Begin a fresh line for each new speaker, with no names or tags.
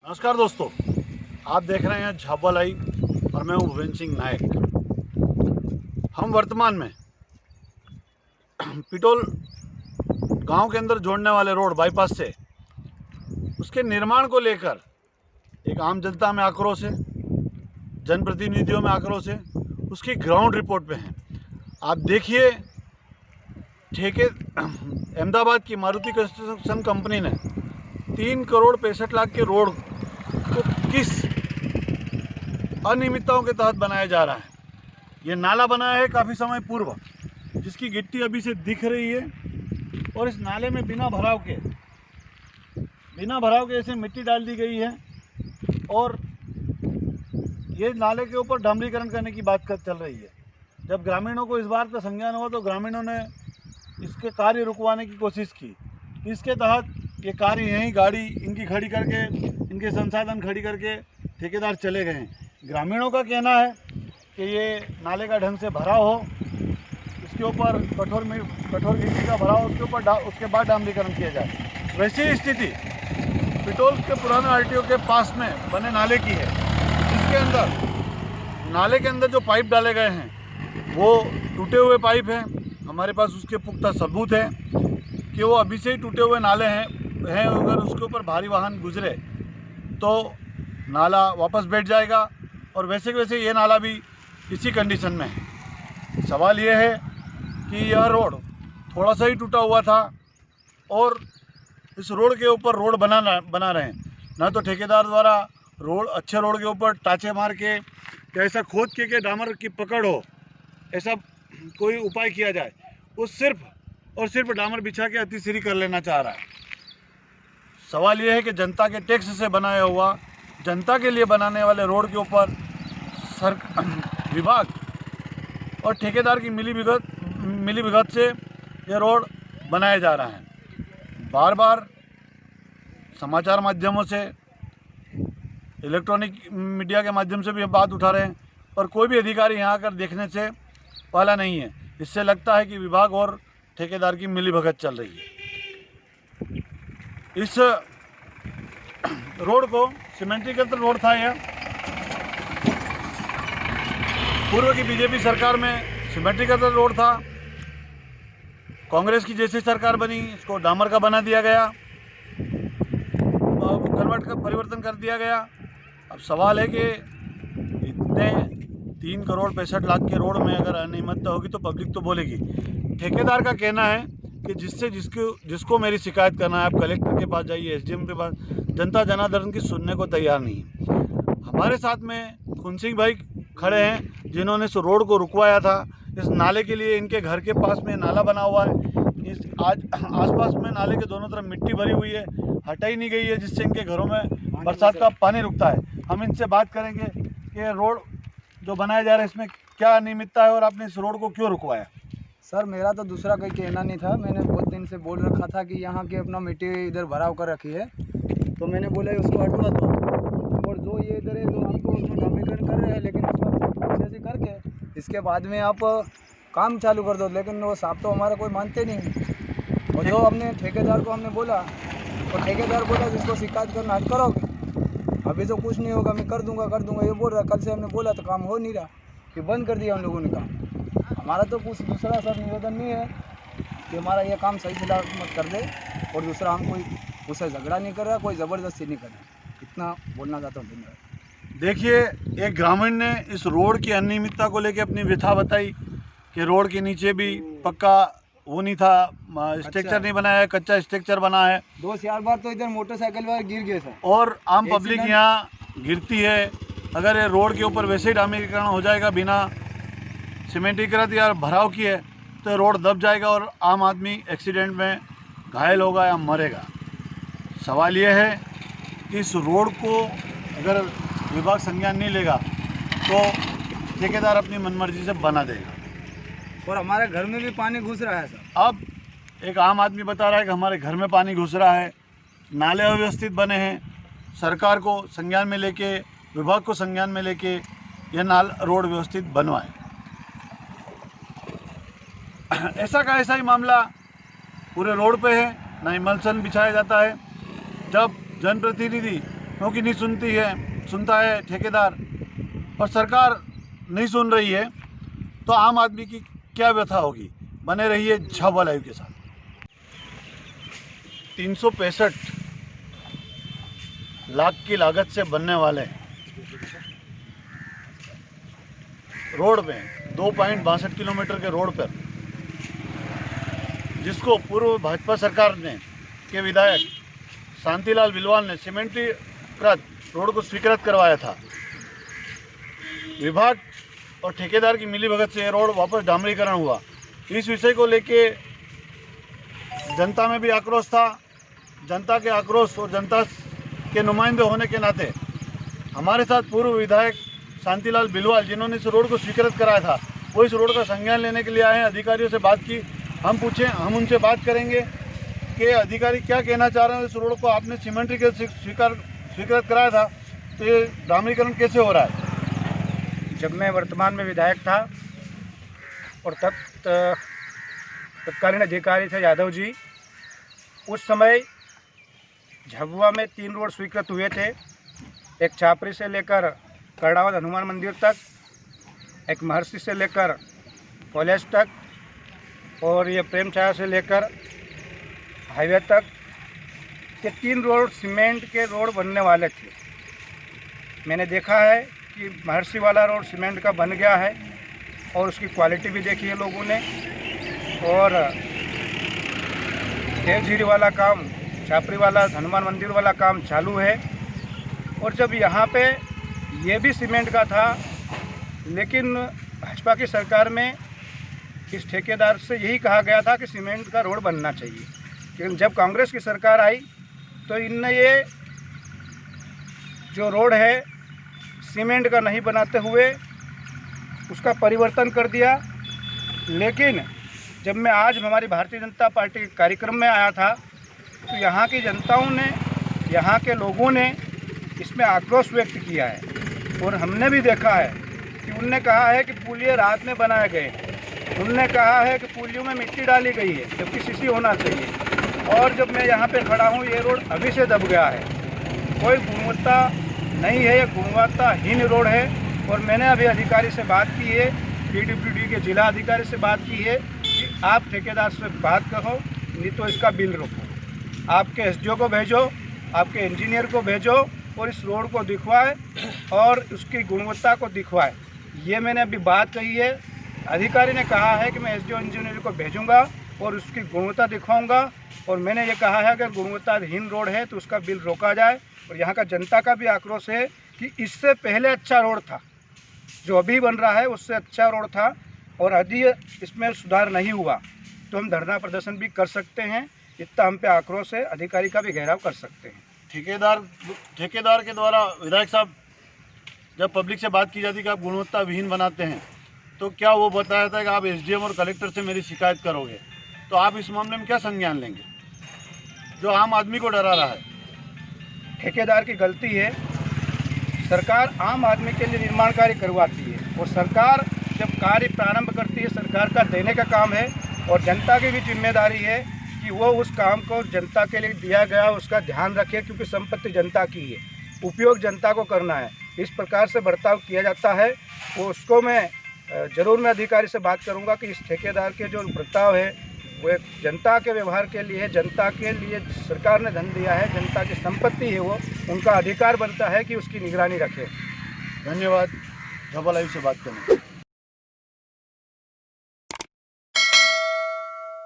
नमस्कार दोस्तों, आप देख रहे हैं झाबुआ लाइव और मैं हूं भुवनेश सिंह नायक। हम वर्तमान में पिटोल गांव के अंदर जोड़ने वाले रोड बाईपास से उसके निर्माण को लेकर एक आम जनता में आक्रोश है, जनप्रतिनिधियों में आक्रोश है, उसकी ग्राउंड रिपोर्ट पे हैं। आप देखिए, अहमदाबाद की मारुति कंस्ट्रक्शन कंपनी ने 3,65,00,000 के रोड को किस अनियमितताओं के तहत बनाया जा रहा है। ये नाला बनाया है काफ़ी समय पूर्व, जिसकी गिट्टी अभी से दिख रही है, और इस नाले में बिना भराव के ऐसे मिट्टी डाल दी गई है, और ये नाले के ऊपर डामरीकरण करने की बात चल रही है। जब ग्रामीणों को इस बात का संज्ञान हुआ तो ग्रामीणों ने इसके कार्य रुकवाने की कोशिश की। इसके तहत ये कार्य यहीं गाड़ी इनकी खड़ी करके, इनके संसाधन खड़ी करके ठेकेदार चले गए हैं। ग्रामीणों का कहना है कि ये नाले का ढंग से भराव हो, इसके ऊपर कठोर गिट्टी का भराव, उसके बाद डामरीकरण किया जाए। वैसी ही स्थिति पिटोल के पुराने आरटीओ के पास में बने नाले की है, जिसके अंदर नाले के अंदर जो पाइप डाले गए हैं वो टूटे हुए पाइप हैं। हमारे पास उसके पुख्ता सबूत है कि वो अभी से ही टूटे हुए नाले हैं। अगर उसके ऊपर भारी वाहन गुजरे तो नाला वापस बैठ जाएगा, और वैसे के वैसे ये नाला भी इसी कंडीशन में है। सवाल ये है कि यह रोड थोड़ा सा ही टूटा हुआ था, और इस रोड के ऊपर रोड बना रहे हैं। ना तो ठेकेदार द्वारा अच्छे रोड के ऊपर टाँचे मार के या ऐसा खोद के डामर की पकड़ हो, ऐसा कोई उपाय किया जाए। वो सिर्फ डामर बिछा के अतिश्री कर लेना चाह रहा है। सवाल ये है कि जनता के टैक्स से बनाया हुआ, जनता के लिए बनाने वाले रोड के ऊपर विभाग और ठेकेदार की मिलीभगत से यह रोड बनाया जा रहा है। बार बार समाचार माध्यमों से, इलेक्ट्रॉनिक मीडिया के माध्यम से भी हम बात उठा रहे हैं, पर कोई भी अधिकारी यहाँ आकर देखने से पहला नहीं है। इससे लगता है कि विभाग और ठेकेदार की मिलीभगत चल रही है। इस रोड को सीमेंटीकृत रोड था। यह पूर्व की बीजेपी सरकार में सीमेंटीकृत रोड था। कांग्रेस की जैसी सरकार बनी, इसको डामर का बना दिया गया, परिवर्तन कर दिया गया। अब सवाल है कि इतने 3,65,00,000 के रोड में अगर अनियमितता होगी तो पब्लिक तो बोलेगी। ठेकेदार का कहना है कि जिसको मेरी शिकायत करना है, आप कलेक्टर के पास जाइए, एसडीएम के पास। जनता जनार्दन की सुनने को तैयार नहीं है। हमारे साथ में खुन सिंह भाई खड़े हैं, जिन्होंने इस रोड को रुकवाया था। इस नाले के लिए इनके घर के पास में नाला बना हुआ है। आसपास में नाले के दोनों तरफ मिट्टी भरी हुई है, हटाई नहीं गई है, जिससे इनके घरों में बरसात का पानी रुकता है। हम इनसे बात करेंगे कि रोड जो बनाया जा रहा है इसमें क्या अनियमितता है और आपने इस रोड को क्यों रुकवाया।
सर, मेरा तो दूसरा कोई कहना नहीं था। मैंने बहुत दिन से बोल रखा था कि यहाँ के अपना मिट्टी इधर भराव कर रखी है, तो मैंने बोला उसको हटवा दो। और जो ये इधर है जो हमको उसमें डामरीकरण कर रहे हैं, लेकिन उसको अच्छे से करके इसके बाद में आप काम चालू कर दो। लेकिन वो साहब तो हमारा कोई मानते नहीं। और जो हमने ठेकेदार को हमने बोला, तो ठेकेदार बोला जिसको शिकायत करना हट करोगे, अभी तो कुछ नहीं होगा, मैं कर दूंगा ये बोल रहा। कल से हमने बोला तो काम हो नहीं रहा, कि बंद कर दिया हम लोगों ने काम। हमारा तो कुछ दूसरा सर निवेदन नहीं है कि हमारा ये काम सही सलामत कर दे, और दूसरा हम कोई उससे झगड़ा नहीं कर रहा, कोई ज़बरदस्ती नहीं कर रहा। इतना बोलना चाहता हूँ। धन्यवाद।
देखिए, एक ग्रामीण ने इस रोड की अनियमितता को लेकर अपनी व्यथा बताई कि रोड के नीचे भी पक्का वो नहीं था, स्ट्रक्चर नहीं बनाया है, कच्चा स्ट्रक्चर बना है।
2-4 बार तो इधर मोटरसाइकिल वाले गिर गए सर,
और आम पब्लिक यहाँ गिरती है। अगर ये रोड के ऊपर वैसे ही डामरीकरण हो जाएगा बिना सीमेंटीकृत या भराव किए, तो रोड दब जाएगा और आम आदमी एक्सीडेंट में घायल होगा या मरेगा। सवाल ये है कि इस रोड को अगर विभाग संज्ञान नहीं लेगा तो ठेकेदार अपनी मनमर्जी से बना देगा।
और हमारे घर में भी पानी घुस रहा है सर।
अब एक आम आदमी बता रहा है कि हमारे घर में पानी घुस रहा है, नाले अव्यवस्थित बने हैं। सरकार को संज्ञान में लेके, विभाग को संज्ञान में लेके यह रोड व्यवस्थित बनवाए। ऐसा का ऐसा ही मामला पूरे रोड पे है। ना इमल्सन बिछाया जाता है। जब जनप्रतिनिधि क्योंकि नहीं सुनता है ठेकेदार और सरकार नहीं सुन रही है, तो आम आदमी की क्या व्यथा होगी। बने रहिए झाबुआ लाइव के साथ। 365 लाख की लागत से बनने वाले रोड में 2.62 किलोमीटर के रोड पर, जिसको पूर्व भाजपा सरकार ने के विधायक शांतिलाल बिलवाल ने सीमेंटीकृत रोड को स्वीकृत करवाया था, विभाग और ठेकेदार की मिलीभगत से ये रोड वापस डामरीकरण हुआ। इस विषय को लेके जनता में भी आक्रोश था। जनता के आक्रोश और जनता के नुमाइंदे होने के नाते हमारे साथ पूर्व विधायक शांतिलाल बिलवाल, जिन्होंने इस रोड को स्वीकृत कराया था, वो इस रोड का संज्ञान लेने के लिए आए हैं। अधिकारियों से बात की, हम उनसे बात करेंगे कि अधिकारी क्या कहना चाह रहे हैं। इस रोड को आपने सीमेंटीकृत स्वीकृत कराया था, तो ये डामरीकरण कैसे हो रहा है?
जब मैं वर्तमान में विधायक था और तत्कालीन अधिकारी थे यादव जी, उस समय झाबुआ में 3 रोड स्वीकृत हुए थे। एक छापरी से लेकर करड़ावत हनुमान मंदिर तक, एक महर्षि से लेकर कॉलेज तक, और ये प्रेम छाया से लेकर हाईवे तक। ये 3 रोड सीमेंट के रोड बनने वाले थे। मैंने देखा है कि महर्षि वाला रोड सीमेंट का बन गया है और उसकी क्वालिटी भी देखी है लोगों ने, और देवझीरी वाला काम, छापरी वाला, हनुमान मंदिर वाला काम चालू है। और जब यहाँ पे ये भी सीमेंट का था, लेकिन भाजपा की सरकार में इस ठेकेदार से यही कहा गया था कि सीमेंट का रोड बनना चाहिए। लेकिन जब कांग्रेस की सरकार आई तो इनने ये जो रोड है सीमेंट का नहीं बनाते हुए उसका परिवर्तन कर दिया। लेकिन जब मैं आज हमारी भारतीय जनता पार्टी के कार्यक्रम में आया था, तो यहाँ की जनताओं ने, यहाँ के लोगों ने इसमें आक्रोश व्यक्त किया है। और हमने भी देखा है कि उनने कहा है कि पुलिये रात में बनाए गए, उनने कहा है कि पुलियों में मिट्टी डाली गई है जबकि सीसी होना चाहिए। और जब मैं यहाँ पे खड़ा हूँ, ये रोड अभी से दब गया है, कोई गुणवत्ता नहीं है, ये गुणवत्ताहीन रोड है। और मैंने अभी अधिकारी से बात की है, PWD के जिला अधिकारी से बात की है कि आप ठेकेदार से बात करो, नहीं तो इसका बिल रोको। आपके SDO को भेजो, आपके इंजीनियर को भेजो और इस रोड को दिखवाए और उसकी गुणवत्ता को दिखवाए। ये मैंने अभी बात कही है। अधिकारी ने कहा है कि मैं SDO इंजीनियर को भेजूंगा और उसकी गुणवत्ता दिखवाऊंगा। और मैंने ये कहा है अगर गुणवत्ताहीन रोड है तो उसका बिल रोका जाए। और यहाँ का जनता का भी आक्रोश है कि इससे पहले अच्छा रोड था, जो अभी बन रहा है उससे अच्छा रोड था, और यदि इसमें सुधार नहीं हुआ तो हम धरना प्रदर्शन भी कर सकते हैं। इतना हम पे आक्रोश है, अधिकारी का भी घेराव कर सकते हैं।
ठेकेदार के द्वारा विधायक साहब, जब पब्लिक से बात की जाती है कि आप गुणवत्ता विहीन बनाते हैं, तो क्या वो बताया था कि आप SDM और कलेक्टर से मेरी शिकायत करोगे? तो आप इस मामले में क्या संज्ञान लेंगे, जो आम आदमी को डरा रहा है?
ठेकेदार की गलती है। सरकार आम आदमी के लिए निर्माण कार्य करवाती है, और सरकार जब कार्य प्रारंभ करती है, सरकार का देने का काम है, और जनता की भी जिम्मेदारी है कि वो उस काम को जनता के लिए दिया गया उसका ध्यान रखे, क्योंकि संपत्ति जनता की है, उपयोग जनता को करना है। इस प्रकार से बर्ताव किया जाता है, वो उसको मैं ज़रूर मैं अधिकारी से बात करूंगा कि इस ठेकेदार के जो बर्ताव है वो एक जनता के व्यवहार के लिए है। जनता के लिए सरकार ने धन दिया है, जनता की संपत्ति है, वो उनका अधिकार बनता है कि उसकी निगरानी रखें।
धन्यवाद झाबुआ लाइव से बात करने।